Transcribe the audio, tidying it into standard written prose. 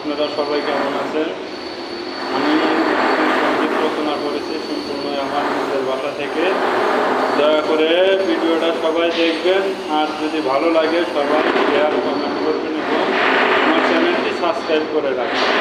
আপনারা সবাই কেমন আছেন? আমি সঙ্গীত রচনা করেছি সম্পূর্ণ আমার নিজের বাসা থেকে। দয়া করে ভিডিওটা সবাই দেখবেন, আর যদি ভালো লাগে সবাই শেয়ার কমেন্ট করবেন এবং আমার চ্যানেলটি সাবস্ক্রাইব করে রাখবেন।